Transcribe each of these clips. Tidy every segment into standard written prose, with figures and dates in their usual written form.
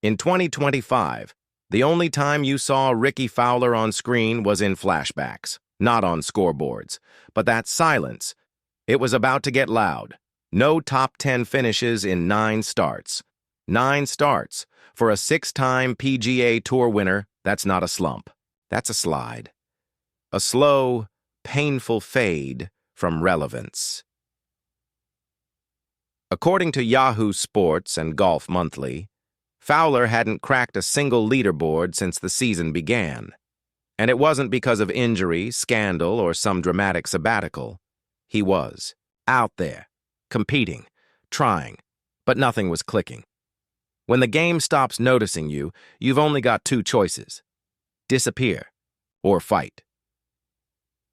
In 2025, the only time you saw Ricky Fowler on screen was in flashbacks, not on scoreboards. But that silence, it was about to get loud. No top 10 finishes in 9 starts. 9 starts. For a 6-time PGA Tour winner, that's not a slump. That's a slide. A slow, painful fade from relevance. According to Yahoo Sports and Golf Monthly, Fowler hadn't cracked a single leaderboard since the season began. And it wasn't because of injury, scandal, or some dramatic sabbatical. He was out there, competing, trying, but nothing was clicking. When the game stops noticing you, you've only got 2 choices: disappear or fight.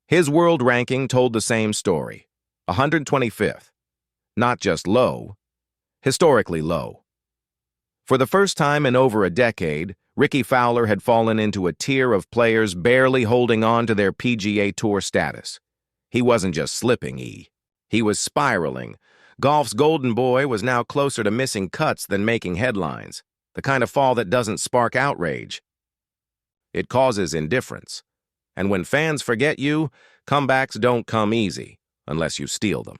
His world ranking told the same story: 125th. Not just low, historically low. For the first time in over a decade, Ricky Fowler had fallen into a tier of players barely holding on to their PGA Tour status. He wasn't just slipping, he was spiraling. Golf's golden boy was now closer to missing cuts than making headlines, the kind of fall that doesn't spark outrage. It causes indifference. And when fans forget you, comebacks don't come easy, unless you steal them.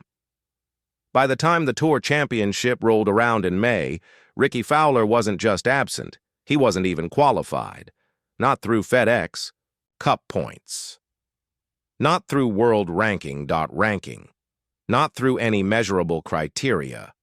By the time the Tour Championship rolled around in May, Ricky Fowler wasn't just absent, he wasn't even qualified. Not through FedEx, Cup points. Not through World Ranking. Not through any measurable criteria.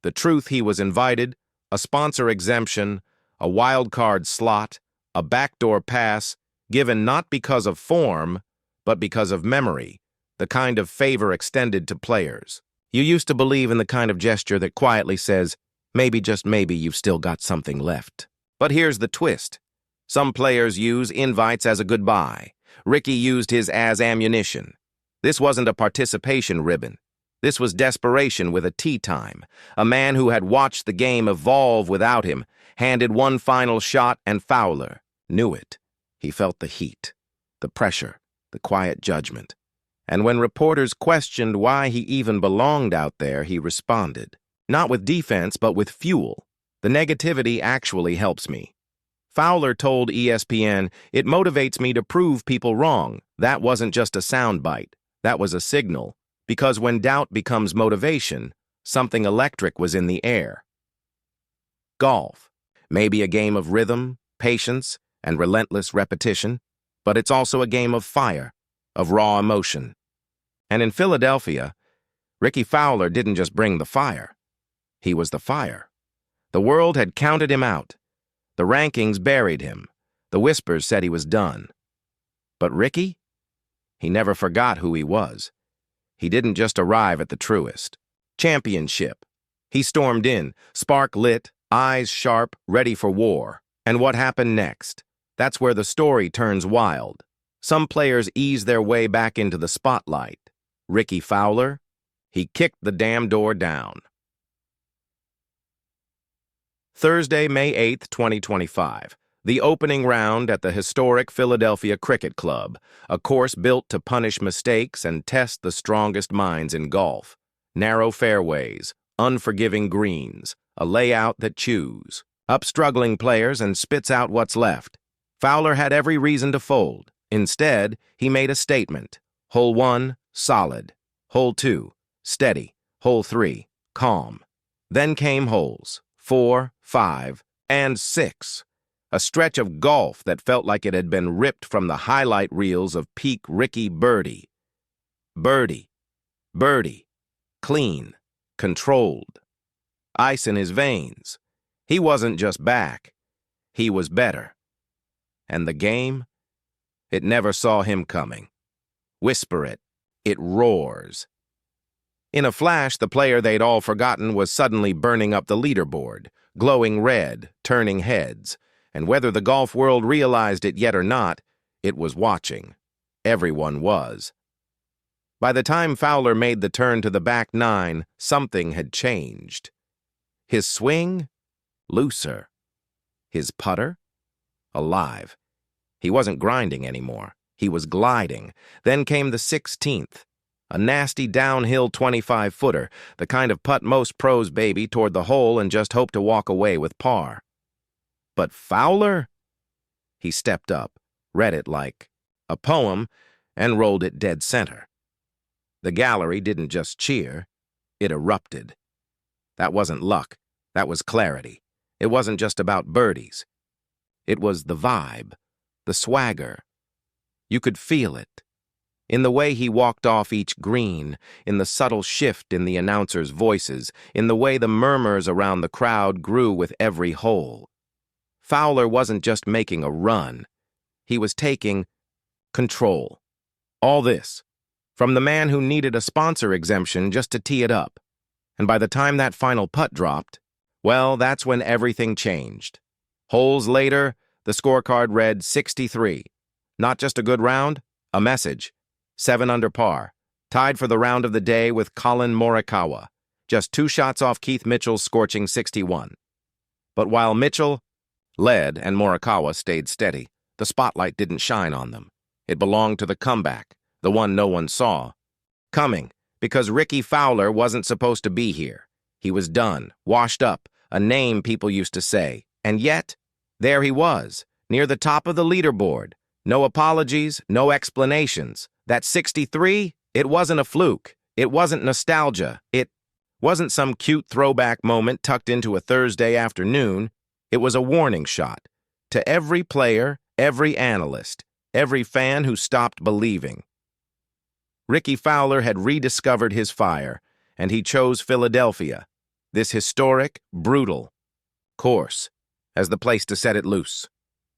The truth: he was invited, a sponsor exemption, a wild card slot, a backdoor pass, given not because of form, but because of memory, the kind of favor extended to players. You used to believe in the kind of gesture that quietly says, maybe, just maybe, you've still got something left. But here's the twist. Some players use invites as a goodbye. Ricky used his as ammunition. This wasn't a participation ribbon. This was desperation with a tee time. A man who had watched the game evolve without him, handed one final shot, and Fowler knew it. He felt the heat, the pressure, the quiet judgment. And when reporters questioned why he even belonged out there, he responded. Not with defense, but with fuel. The negativity actually helps me. Fowler told ESPN, "It motivates me to prove people wrong." That wasn't just a soundbite. That was a signal. Because when doubt becomes motivation, something electric was in the air. Golf. Maybe a game of rhythm, patience, and relentless repetition, but it's also a game of fire, of raw emotion. And in Philadelphia, Ricky Fowler didn't just bring the fire. He was the fire. The world had counted him out. The rankings buried him. The whispers said he was done. But Ricky? He never forgot who he was. He didn't just arrive at the truest. Championship. He stormed in, spark lit, eyes sharp, ready for war. And what happened next? That's where the story turns wild. Some players ease their way back into the spotlight. Ricky Fowler? He kicked the damn door down. Thursday, May 8, 2025. The opening round at the historic Philadelphia Cricket Club, a course built to punish mistakes and test the strongest minds in golf. Narrow fairways, unforgiving greens, a layout that chews up struggling players and spits out what's left. Fowler had every reason to fold. Instead, he made a statement. Hole 1, solid. Hole 2, steady. Hole 3, calm. Then came holes 4, 5, and 6. A stretch of golf that felt like it had been ripped from the highlight reels of peak Ricky birdie. Birdie. Clean. Controlled. Ice in his veins. He wasn't just back. He was better. And the game? It never saw him coming. Whisper it. It roars. In a flash, the player they'd all forgotten was suddenly burning up the leaderboard, glowing red, turning heads. And whether the golf world realized it yet or not, it was watching. Everyone was. By the time Fowler made the turn to the back 9, something had changed. His swing? Looser. His putter? Alive. He wasn't grinding anymore. He was gliding. Then came the 16th. A nasty downhill 25-footer, the kind of putt most pros baby toward the hole and just hope to walk away with par. But Fowler? He stepped up, read it like a poem, and rolled it dead center. The gallery didn't just cheer, it erupted. That wasn't luck, that was clarity. It wasn't just about birdies. It was the vibe, the swagger. You could feel it. In the way he walked off each green, in the subtle shift in the announcers' voices, in the way the murmurs around the crowd grew with every hole. Fowler wasn't just making a run. He was taking control. All this, from the man who needed a sponsor exemption just to tee it up. And by the time that final putt dropped, well, that's when everything changed. Holes later, the scorecard read 63. Not just a good round, a message. 7 under par, tied for the round of the day with Collin Morikawa, just 2 shots off Keith Mitchell's scorching 61. But while Mitchell led and Morikawa stayed steady, the spotlight didn't shine on them. It belonged to the comeback, the one no one saw. Coming, because Rickie Fowler wasn't supposed to be here. He was done, washed up, a name people used to say. And yet, there he was, near the top of the leaderboard. No apologies, no explanations. That 63, it wasn't a fluke. It wasn't nostalgia. It wasn't some cute throwback moment tucked into a Thursday afternoon. It was a warning shot to every player, every analyst, every fan who stopped believing. Rickie Fowler had rediscovered his fire, and he chose Philadelphia, this historic, brutal course, as the place to set it loose.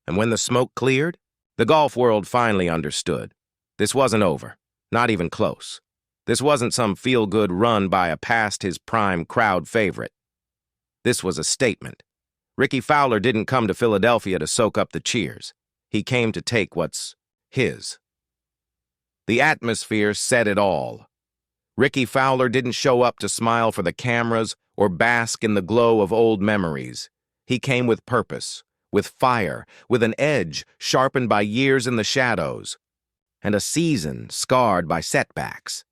And when the smoke cleared, the golf world finally understood. This wasn't over, not even close. This wasn't some feel-good run by a past-his-prime crowd favorite. This was a statement. Rickie Fowler didn't come to Philadelphia to soak up the cheers. He came to take what's his. The atmosphere said it all. Rickie Fowler didn't show up to smile for the cameras or bask in the glow of old memories. He came with purpose, with fire, with an edge sharpened by years in the shadows, and a season scarred by setbacks.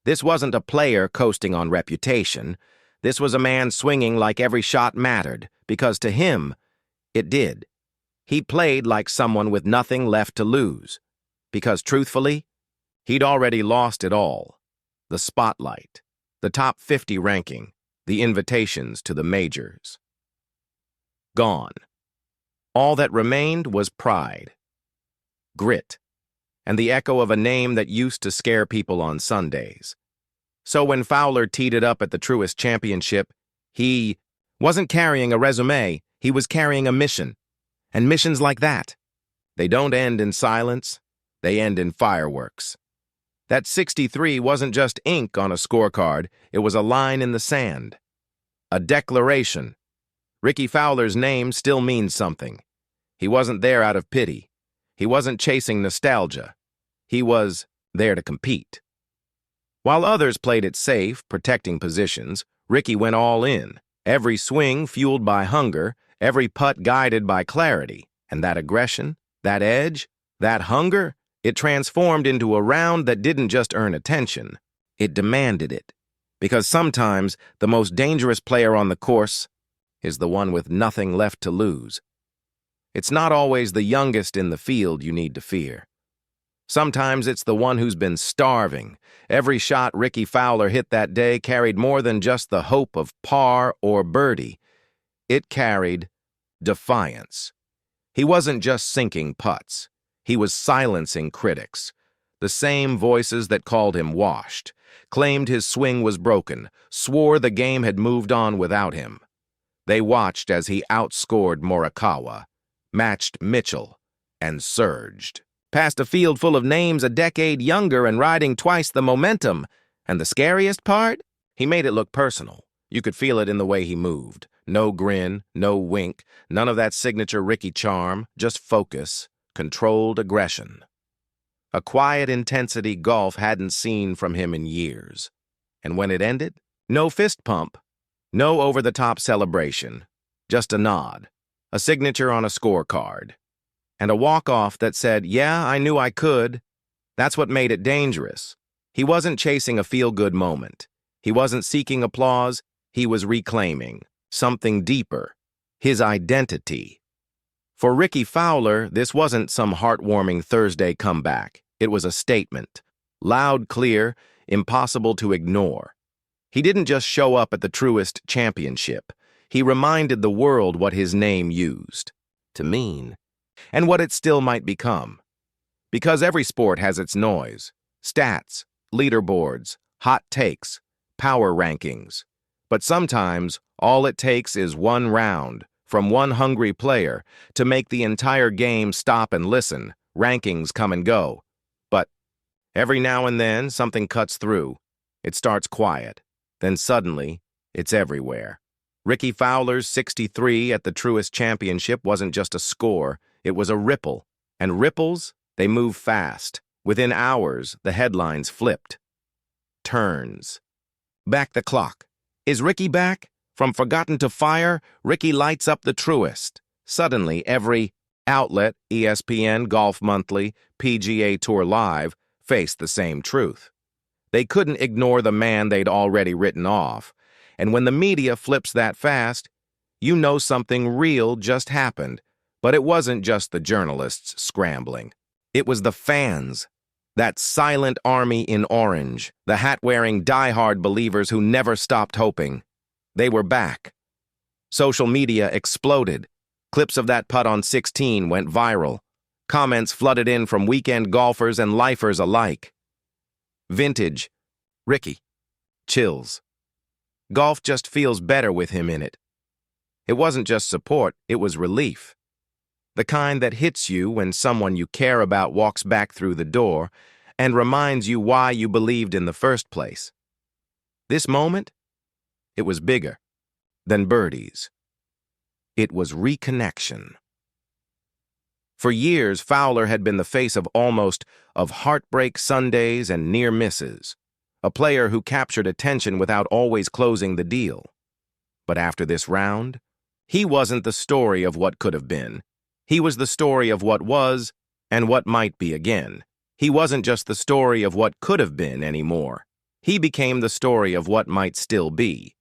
This wasn't a player coasting on reputation. This was a man swinging like every shot mattered, because to him, it did. He played like someone with nothing left to lose, because truthfully, he'd already lost it all. The spotlight, the top 50 ranking, the invitations to the majors. Gone. All that remained was pride, grit, and the echo of a name that used to scare people on Sundays. So when Fowler teed it up at the Truist Championship, he wasn't carrying a resume, he was carrying a mission. And missions like that, they don't end in silence, they end in fireworks. That 63 wasn't just ink on a scorecard, it was a line in the sand. A declaration. Rickie Fowler's name still means something. He wasn't there out of pity. He wasn't chasing nostalgia. He was there to compete. While others played it safe, protecting positions, Rickie went all in, every swing fueled by hunger, every putt guided by clarity. And that aggression, that edge, that hunger, it transformed into a round that didn't just earn attention, it demanded it. Because sometimes the most dangerous player on the course is the one with nothing left to lose. It's not always the youngest in the field you need to fear. Sometimes it's the one who's been starving. Every shot Rickie Fowler hit that day carried more than just the hope of par or birdie. It carried defiance. He wasn't just sinking putts. He was silencing critics. The same voices that called him washed, claimed his swing was broken, swore the game had moved on without him. They watched as he outscored Morikawa, matched Mitchell, and surged. Past a field full of names a decade younger and riding twice the momentum. And the scariest part? He made it look personal. You could feel it in the way he moved. No grin, no wink, none of that signature Rickie charm, just focus, controlled aggression. A quiet intensity golf hadn't seen from him in years. And when it ended, no fist pump, no over-the-top celebration, just a nod, a signature on a scorecard, and a walk-off that said, yeah, I knew I could. That's what made it dangerous. He wasn't chasing a feel-good moment. He wasn't seeking applause. He was reclaiming something deeper, his identity. For Ricky Fowler, this wasn't some heartwarming Thursday comeback. It was a statement. Loud, clear, impossible to ignore. He didn't just show up at the Truist Championship. He reminded the world what his name used to mean, and what it still might become. Because every sport has its noise, stats, leaderboards, hot takes, power rankings. But sometimes, all it takes is one round, from one hungry player, to make the entire game stop and listen. Rankings come and go. But every now and then, something cuts through. It starts quiet. Then suddenly, it's everywhere. Ricky Fowler's 63 at the Truist Championship wasn't just a score, it was a ripple. And ripples, they move fast. Within hours, the headlines flipped. Turns. Back the clock. Is Ricky back? From forgotten to fire, Ricky lights up the Truist. Suddenly, every outlet, ESPN, Golf Monthly, PGA Tour Live, faced the same truth. They couldn't ignore the man they'd already written off. And when the media flips that fast, you know something real just happened. But it wasn't just the journalists scrambling. It was the fans. That silent army in orange, the hat-wearing diehard believers who never stopped hoping. They were back. Social media exploded. Clips of that putt on 16 went viral. Comments flooded in from weekend golfers and lifers alike. Vintage. Ricky. Chills. Golf just feels better with him in it. It wasn't just support, it was relief. The kind that hits you when someone you care about walks back through the door and reminds you why you believed in the first place. This moment, it was bigger than birdies. It was reconnection. For years, Fowler had been the face of heartbreak Sundays and near misses, a player who captured attention without always closing the deal. But after this round, he wasn't the story of what could have been. He was the story of what was and what might be again. He wasn't just the story of what could have been anymore. He became the story of what might still be.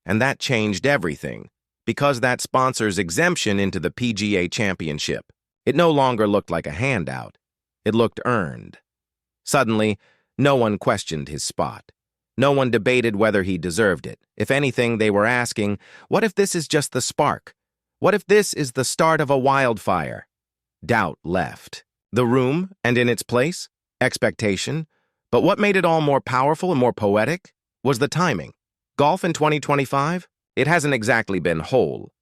And that changed everything, because that sponsors exemption into the PGA Championship. It no longer looked like a handout. It looked earned. Suddenly, no one questioned his spot. No one debated whether he deserved it. If anything, they were asking, what if this is just the spark? What if this is the start of a wildfire? Doubt left the room, and in its place, expectation. But what made it all more powerful and more poetic was the timing. Golf in 2025? It hasn't exactly been whole.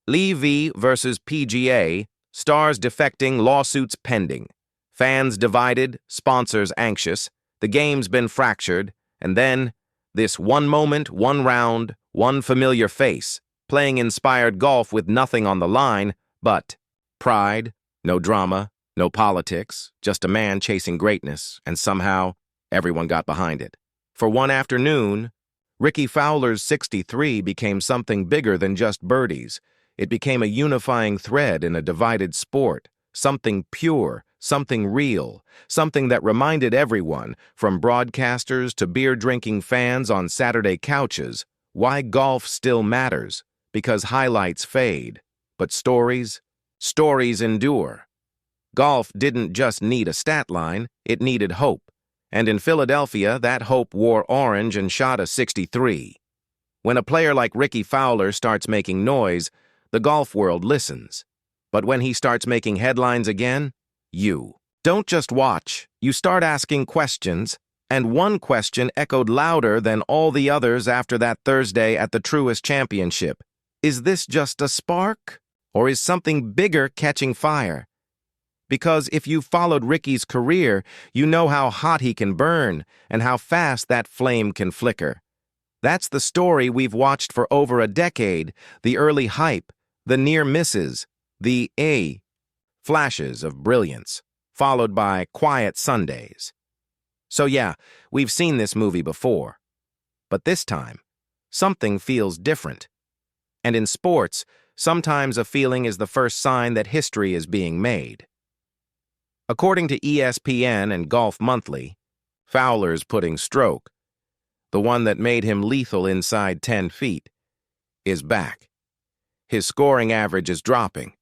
Levy versus PGA, stars defecting, lawsuits pending. Fans divided, sponsors anxious, the game's been fractured, and then, this one moment, one round, one familiar face, playing inspired golf with nothing on the line but pride, no drama, no politics, just a man chasing greatness, and somehow everyone got behind it. For one afternoon, Ricky Fowler's 63 became something bigger than just birdies. It became a unifying thread in a divided sport, something pure, something real, something that reminded everyone, from broadcasters to beer-drinking fans on Saturday couches, why golf still matters, because highlights fade, but stories endure. Golf didn't just need a stat line, it needed hope. And in Philadelphia, that hope wore orange and shot a 63. When a player like Ricky Fowler starts making noise, the golf world listens. But when he starts making headlines again, you don't just watch, you start asking questions, and one question echoed louder than all the others after that Thursday at the Truist Championship. Is this just a spark? Or is something bigger catching fire? Because if you've followed Ricky's career, you know how hot he can burn and how fast that flame can flicker. That's the story we've watched for over a decade, the early hype, the near misses, the flashes of brilliance, followed by quiet Sundays. So yeah, we've seen this movie before. But this time, something feels different. And in sports, sometimes a feeling is the first sign that history is being made. According to ESPN and Golf Monthly, Fowler's putting stroke, the one that made him lethal inside 10 feet, is back. His scoring average is dropping.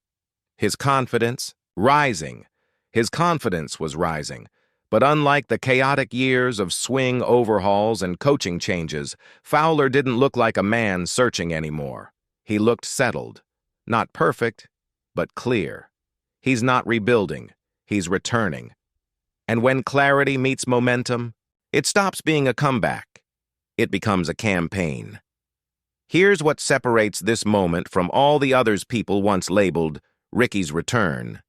His confidence, rising. His confidence was rising. But unlike the chaotic years of swing overhauls and coaching changes, Fowler didn't look like a man searching anymore. He looked settled. Not perfect, but clear. He's not rebuilding. He's returning. And when clarity meets momentum, it stops being a comeback. It becomes a campaign. Here's what separates this moment from all the others people once labeled Ricky's return.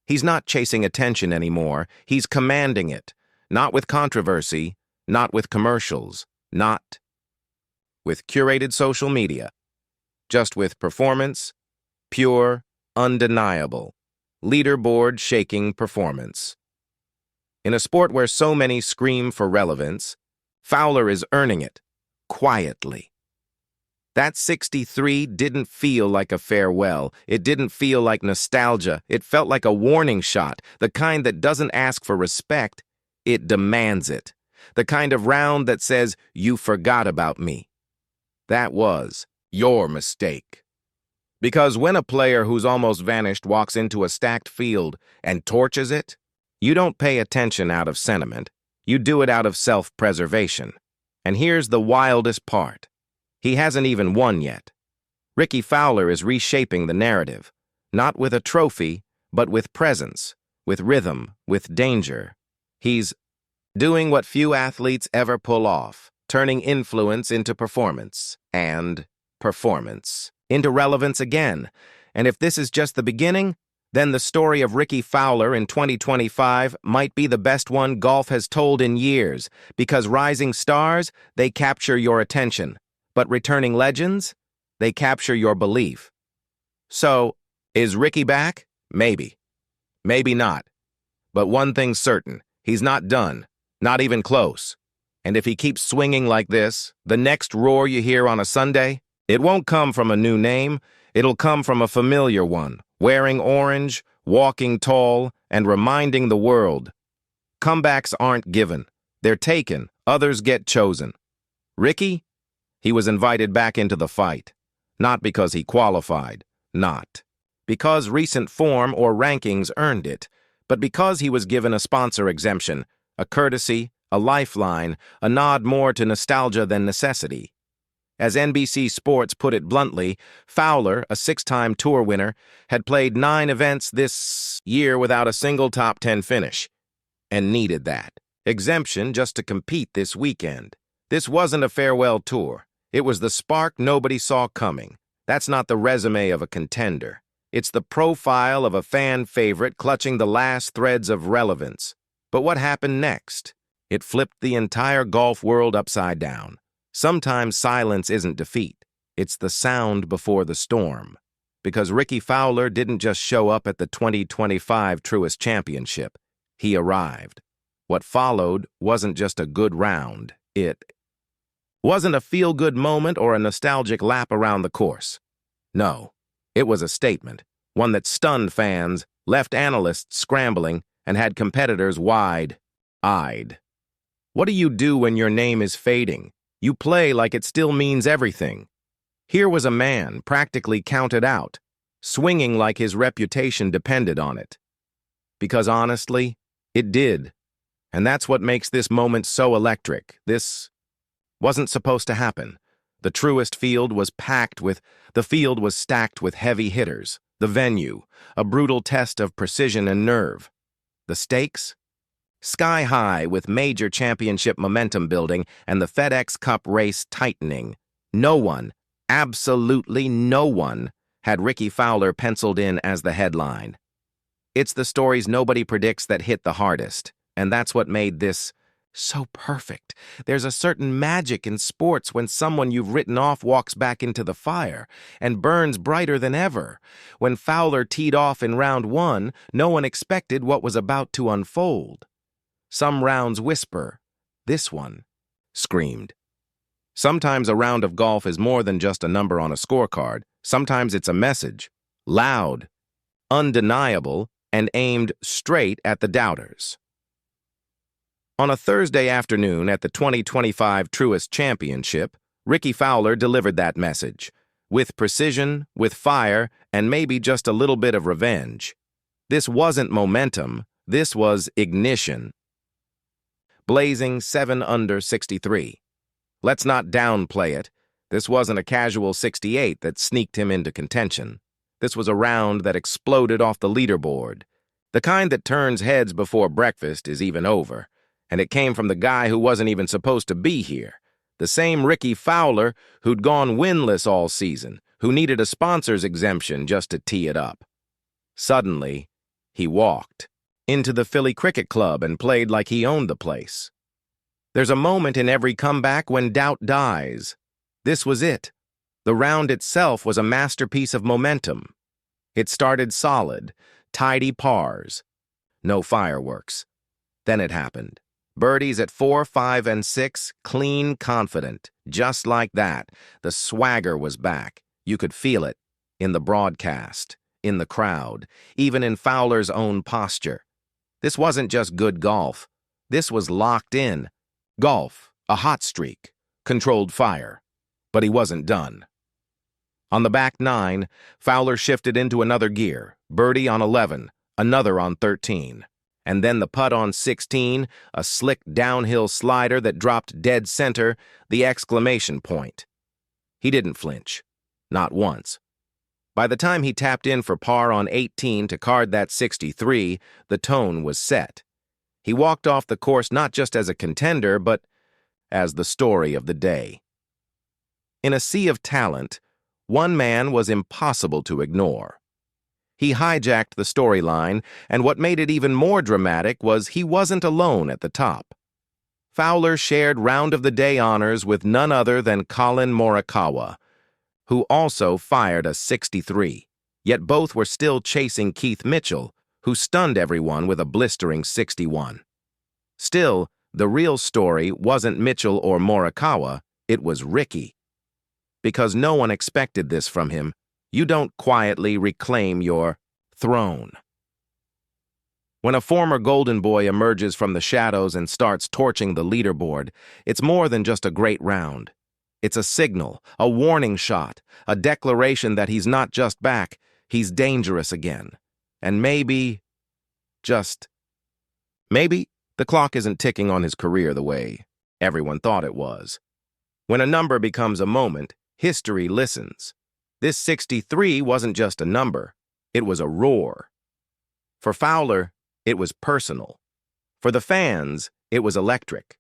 He's not chasing attention anymore. He's commanding it. Not with controversy, not with commercials, not with curated social media. Just with performance, pure, undeniable, leaderboard-shaking performance. In a sport where so many scream for relevance, Fowler is earning it, quietly. That 63 didn't feel like a farewell. It didn't feel like nostalgia. It felt like a warning shot, the kind that doesn't ask for respect, it demands it. The kind of round that says, "You forgot about me." That was your mistake. Because when a player who's almost vanished walks into a stacked field and torches it, you don't pay attention out of sentiment. You do it out of self-preservation. And here's the wildest part. He hasn't even won yet. Ricky Fowler is reshaping the narrative, not with a trophy, but with presence, with rhythm, with danger. He's doing what few athletes ever pull off, turning influence into performance, and performance into relevance again. And if this is just the beginning, then the story of Ricky Fowler in 2025 might be the best one golf has told in years, because rising stars, they capture your attention. But returning legends, they capture your belief. So, is Ricky back? Maybe. Maybe not. But one thing's certain, he's not done, not even close. And if he keeps swinging like this, the next roar you hear on a Sunday, it won't come from a new name, it'll come from a familiar one, wearing orange, walking tall, and reminding the world. Comebacks aren't given, they're taken, others get chosen. Ricky? He was invited back into the fight, not because he qualified, not because recent form or rankings earned it, but because he was given a sponsor exemption, a courtesy, a lifeline, a nod more to nostalgia than necessity. As NBC Sports put it bluntly, Fowler, a 6-time tour winner, had played 9 events this year without a single top 10 finish, and needed that exemption just to compete this weekend. This wasn't a farewell tour. It was the spark nobody saw coming. That's not the resume of a contender. It's the profile of a fan favorite clutching the last threads of relevance. But what happened next? It flipped the entire golf world upside down. Sometimes silence isn't defeat. It's the sound before the storm. Because Ricky Fowler didn't just show up at the 2025 Truist Championship. He arrived. What followed wasn't just a good round. It wasn't a feel-good moment or a nostalgic lap around the course. No, it was a statement, one that stunned fans, left analysts scrambling, and had competitors wide-eyed. What do you do when your name is fading? You play like it still means everything. Here was a man practically counted out, swinging like his reputation depended on it. Because honestly, it did. And that's what makes this moment so electric. This wasn't supposed to happen. The Truist field was stacked with heavy hitters. The venue, a brutal test of precision and nerve. The stakes? Sky high with major championship momentum building and the FedEx Cup race tightening. No one, absolutely no one, had Ricky Fowler penciled in as the headline. It's the stories nobody predicts that hit the hardest, and that's what made this so perfect. There's a certain magic in sports when someone you've written off walks back into the fire and burns brighter than ever. When Fowler teed off in round 1, no one expected what was about to unfold. Some rounds whisper. This one screamed. Sometimes a round of golf is more than just a number on a scorecard. Sometimes it's a message, loud, undeniable, and aimed straight at the doubters. On a Thursday afternoon at the 2025 Truist Championship, Ricky Fowler delivered that message. With precision, with fire, and maybe just a little bit of revenge. This wasn't momentum, this was ignition. Blazing 7 under 63. Let's not downplay it. This wasn't a casual 68 that sneaked him into contention. This was a round that exploded off the leaderboard. The kind that turns heads before breakfast is even over. And it came from the guy who wasn't even supposed to be here. The same Ricky Fowler who'd gone winless all season, who needed a sponsor's exemption just to tee it up. Suddenly, he walked into the Philly Cricket Club and played like he owned the place. There's a moment in every comeback when doubt dies. This was it. The round itself was a masterpiece of momentum. It started solid, tidy pars. No fireworks. Then it happened. Birdies at 4, 5, and 6, clean, confident. Just like that, the swagger was back. You could feel it. In the broadcast, in the crowd, even in Fowler's own posture. This wasn't just good golf. This was locked in. Golf, a hot streak, controlled fire. But he wasn't done. On the back 9, Fowler shifted into another gear. Birdie on 11, another on 13. And then the putt on 16, a slick downhill slider that dropped dead center, the exclamation point. He didn't flinch. Not once. By the time he tapped in for par on 18 to card that 63, the tone was set. He walked off the course not just as a contender, but as the story of the day. In a sea of talent, one man was impossible to ignore. He hijacked the storyline, and what made it even more dramatic was he wasn't alone at the top. Fowler shared round of the day honors with none other than Collin Morikawa, who also fired a 63, yet both were still chasing Keith Mitchell, who stunned everyone with a blistering 61. Still, the real story wasn't Mitchell or Morikawa, it was Ricky. Because no one expected this from him, you don't quietly reclaim your throne. When a former Golden Boy emerges from the shadows and starts torching the leaderboard, it's more than just a great round. It's a signal, a warning shot, a declaration that he's not just back, he's dangerous again. And maybe, just maybe, the clock isn't ticking on his career the way everyone thought it was. When a number becomes a moment, history listens. This 63 wasn't just a number, it was a roar. For Fowler, it was personal. For the fans, it was electric.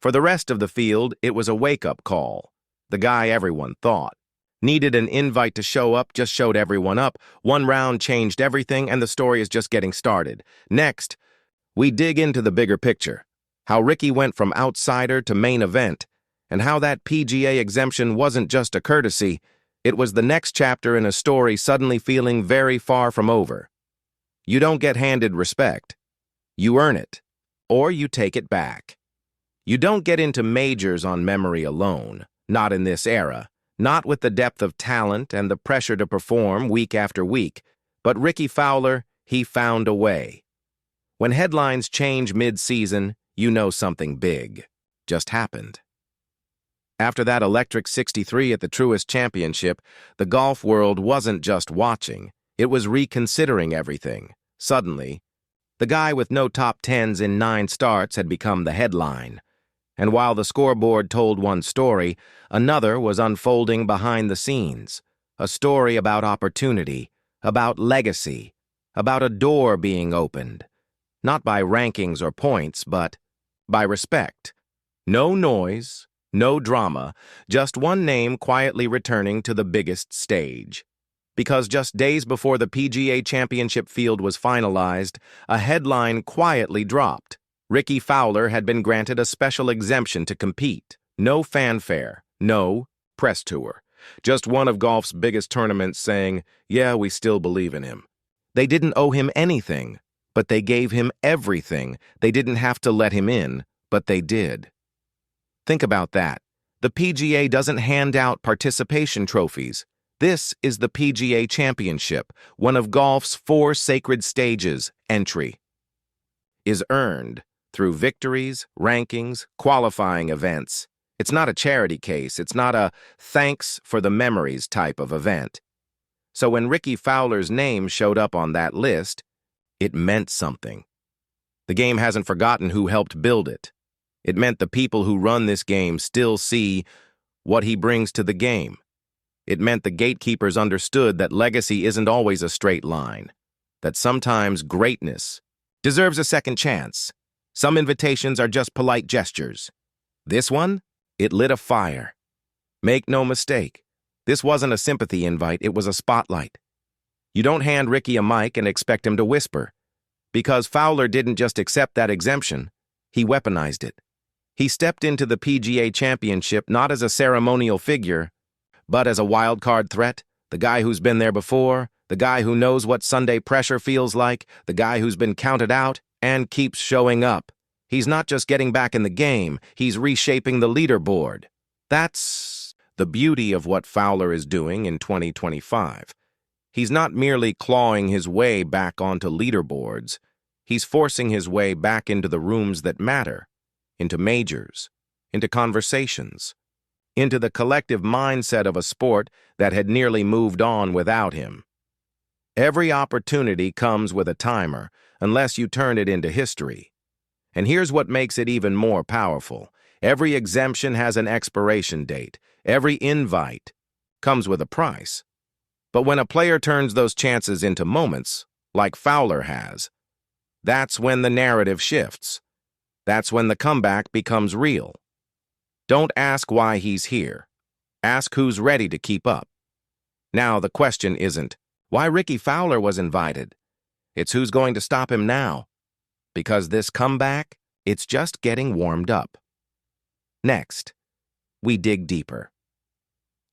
For the rest of the field, it was a wake-up call. The guy everyone thought needed an invite to show up, just showed everyone up. One round changed everything, and the story is just getting started. Next, we dig into the bigger picture. How Ricky went from outsider to main event, and how that PGA exemption wasn't just a courtesy, it was the next chapter in a story suddenly feeling very far from over. You don't get handed respect. You earn it, or you take it back. You don't get into majors on memory alone, not in this era, not with the depth of talent and the pressure to perform week after week, but Ricky Fowler, he found a way. When headlines change mid-season, you know something big just happened. After that electric 63 at the Truist Championship, the golf world wasn't just watching, it was reconsidering everything. Suddenly, the guy with no top 10s in 9 starts had become the headline. And while the scoreboard told one story, another was unfolding behind the scenes. A story about opportunity, about legacy, about a door being opened. Not by rankings or points, but by respect. No noise, no drama, just one name quietly returning to the biggest stage. Because just days before the PGA Championship field was finalized, a headline quietly dropped. Ricky Fowler had been granted a special exemption to compete. No fanfare, no press tour. Just one of golf's biggest tournaments saying, yeah, we still believe in him. They didn't owe him anything, but they gave him everything. They didn't have to let him in, but they did. Think about that. The PGA doesn't hand out participation trophies. This is the PGA Championship, one of golf's 4 sacred stages. Entry is earned through victories, rankings, qualifying events. It's not a charity case. It's not a thanks for the memories type of event. So when Ricky Fowler's name showed up on that list, it meant something. The game hasn't forgotten who helped build it. It meant the people who run this game still see what he brings to the game. It meant the gatekeepers understood that legacy isn't always a straight line, that sometimes greatness deserves a second chance. Some invitations are just polite gestures. This one, it lit a fire. Make no mistake, this wasn't a sympathy invite, it was a spotlight. You don't hand Ricky a mic and expect him to whisper, because Fowler didn't just accept that exemption, he weaponized it. He stepped into the PGA Championship not as a ceremonial figure, but as a wild-card threat, the guy who's been there before, the guy who knows what Sunday pressure feels like, the guy who's been counted out and keeps showing up. He's not just getting back in the game, he's reshaping the leaderboard. That's the beauty of what Fowler is doing in 2025. He's not merely clawing his way back onto leaderboards, he's forcing his way back into the rooms that matter, into majors, into conversations, into the collective mindset of a sport that had nearly moved on without him. Every opportunity comes with a timer, unless you turn it into history. And here's what makes it even more powerful. Every exemption has an expiration date. Every invite comes with a price. But when a player turns those chances into moments, like Fowler has, that's when the narrative shifts. That's when the comeback becomes real. Don't ask why he's here. Ask who's ready to keep up. Now, the question isn't why Ricky Fowler was invited. It's who's going to stop him now. Because this comeback, it's just getting warmed up. Next, we dig deeper.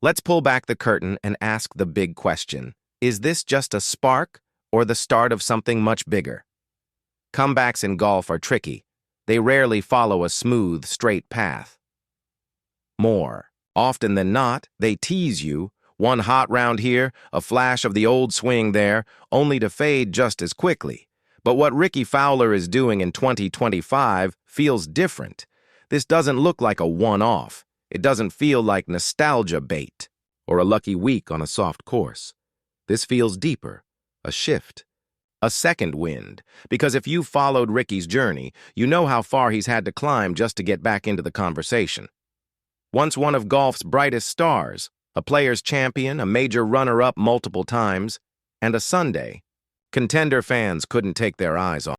Let's pull back the curtain and ask the big question. Is this just a spark or the start of something much bigger? Comebacks in golf are tricky. They rarely follow a smooth, straight path. More often than not, they tease you, one hot round here, a flash of the old swing there, only to fade just as quickly. But what Ricky Fowler is doing in 2025 feels different. This doesn't look like a one-off. It doesn't feel like nostalgia bait or a lucky week on a soft course. This feels deeper, a shift, a second wind. Because if you've followed Ricky's journey, you know how far he's had to climb just to get back into the conversation. Once one of golf's brightest stars, a player's champion, a major runner-up multiple times, and a Sunday, contender fans couldn't take their eyes off.